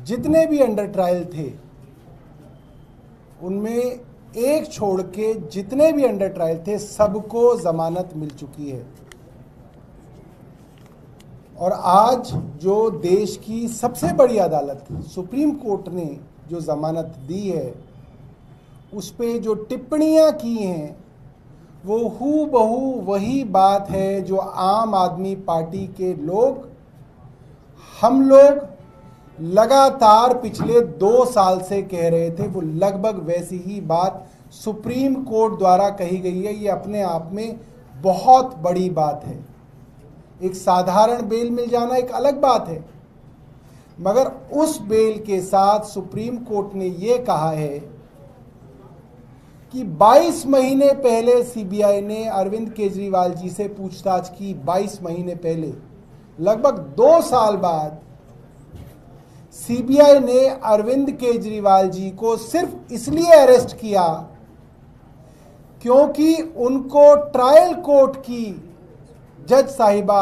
जितने भी under trial थे उनमें एक छोड़ के जितने भी अंडर ट्रायल थे सबको जमानत मिल चुकी है। और आज जो देश की सबसे बड़ी अदालत सुप्रीम कोर्ट ने जो जमानत दी है उस पे जो टिप्पणियां की हैं वो हूबहू वही बात है जो आम आदमी पार्टी के लोग हम लोग लगातार पिछले 2 साल से कह रहे थे। वो लगभग वैसी ही बात सुप्रीम कोर्ट द्वारा कही गई है। ये अपने आप में बहुत बड़ी बात है। एक साधारण बेल मिल जाना एक अलग बात है, मगर उस बेल के साथ सुप्रीम कोर्ट ने ये कहा है कि 22 महीने पहले सीबीआई ने अरविंद केजरीवाल जी से पूछताछ की। 22 महीने पहले, लगभग 2 साल बाद सीबीआई ने अरविंद केजरीवाल जी को सिर्फ इसलिए अरेस्ट किया क्योंकि उनको ट्रायल कोर्ट की जज साहिबा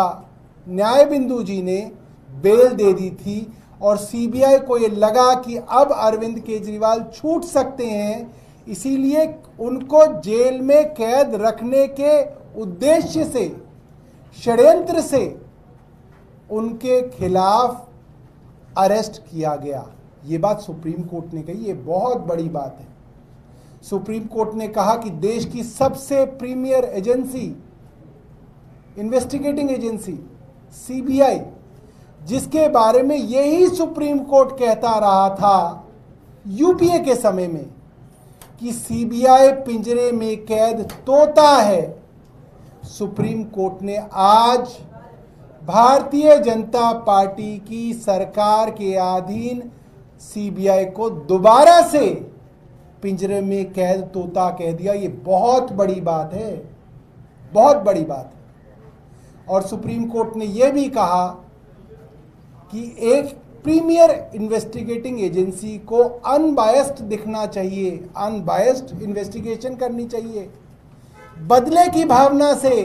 न्याय बिंदु जी ने बेल दे दी थी और सीबीआई को ये लगा कि अब अरविंद केजरीवाल छूट सकते हैं, इसीलिए उनको जेल में कैद रखने के उद्देश्य से, षड्यंत्र से उनके खिलाफ अरेस्ट किया गया। ये बात सुप्रीम कोर्ट ने कही। ये बहुत बड़ी बात है। सुप्रीम कोर्ट ने कहा कि देश की सबसे premier agency, investigating agency CBI, जिसके बारे में यही सुप्रीम कोर्ट कहता रहा था यूपीए के समय में कि सीबीआई पिंजरे में कैद तोता है, सुप्रीम कोर्ट ने आज भारतीय जनता पार्टी की सरकार के अधीन सीबीआई को दोबारा से पिंजरे में कैद तोता कह दिया। ये बहुत बड़ी बात है, बहुत बड़ी बात है। और सुप्रीम कोर्ट ने यह भी कहा कि एक प्रीमियर इन्वेस्टिगेटिंग एजेंसी को अनबायस्ड दिखना चाहिए, अनबायस्ड इन्वेस्टिगेशन करनी चाहिए। बदले की भावना से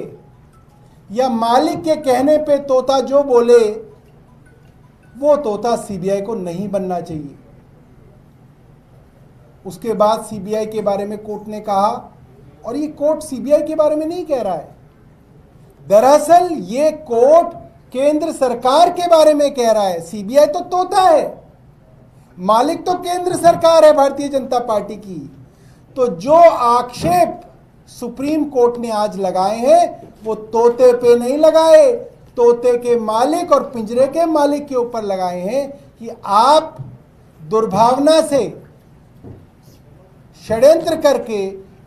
या मालिक के कहने पे तोता जो बोले वो तोता सीबीआई को नहीं बनना चाहिए। उसके बाद सीबीआई के बारे में कोर्ट ने कहा, और ये कोर्ट सीबीआई के बारे में नहीं कह रहा है, दरअसल ये कोर्ट केंद्र सरकार के बारे में कह रहा है। सीबीआई तो तोता है, मालिक तो केंद्र सरकार है भारतीय जनता पार्टी की। तो जो आक्षेप सुप्रीम कोर्ट ने आज लगाए हैं वो तोते पे नहीं लगाए, तोते के मालिक और पिंजरे के मालिक के ऊपर लगाए हैं कि आप दुर्भावना से षड्यंत्र करके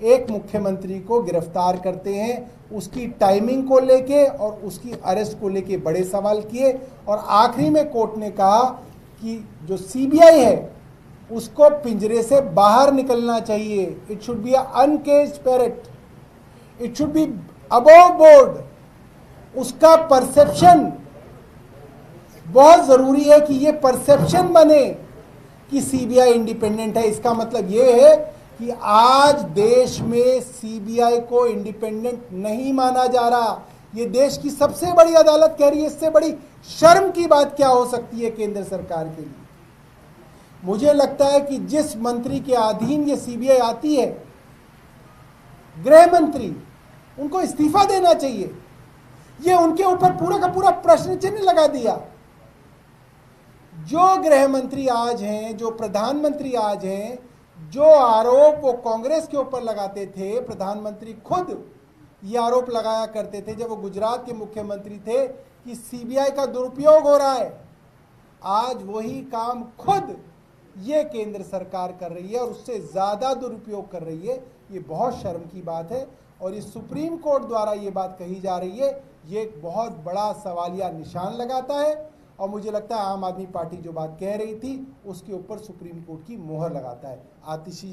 एक मुख्यमंत्री को गिरफ्तार करते हैं। उसकी टाइमिंग को लेके और उसकी अरेस्ट को लेके बड़े सवाल किए। और आखिरी में कोर्ट ने कहा कि जो सीबीआई है उसको पिंजरे से बाहर निकलना चाहिए। It should be uncaged parrot, it should be above board. उसका परसेप्शन बहुत जरूरी है कि ये परसेप्शन बने कि सीबीआई इंडिपेंडेंट है। इसका मतलब ये है कि आज देश में सीबीआई को इंडिपेंडेंट नहीं माना जा रहा। ये देश की सबसे बड़ी अदालत कह रही है। इससे बड़ी शर्म की बात क्या हो सकती है केंद्र सरकार के लिए। मुझे लगता है कि जिस मंत्री के अधीन ये सीबीआई आती है, गृह मंत्री, उनको इस्तीफा देना चाहिए। ये उनके ऊपर पूरा का पूरा प्रश्न चिन्ह लगा दिया। जो गृह मंत्री आज हैं, जो प्रधानमंत्री आज हैं, जो आरोप वो कांग्रेस के ऊपर लगाते थे, प्रधानमंत्री खुद ये आरोप लगाया करते थे जब वो गुजरात के मुख्यमंत्री थे कि सीबीआई का दुरुपयोग हो रहा है, आज वही काम खुद ये केंद्र सरकार कर रही है और उससे ज़्यादा दुरुपयोग कर रही है। ये बहुत शर्म की बात है और इस सुप्रीम कोर्ट द्वारा ये बात कही जा रही है, ये एक बहुत बड़ा सवालिया निशान लगाता है। और मुझे लगता है आम आदमी पार्टी जो बात कह रही थी उसके ऊपर सुप्रीम कोर्ट की मोहर लगाता है। आतिशी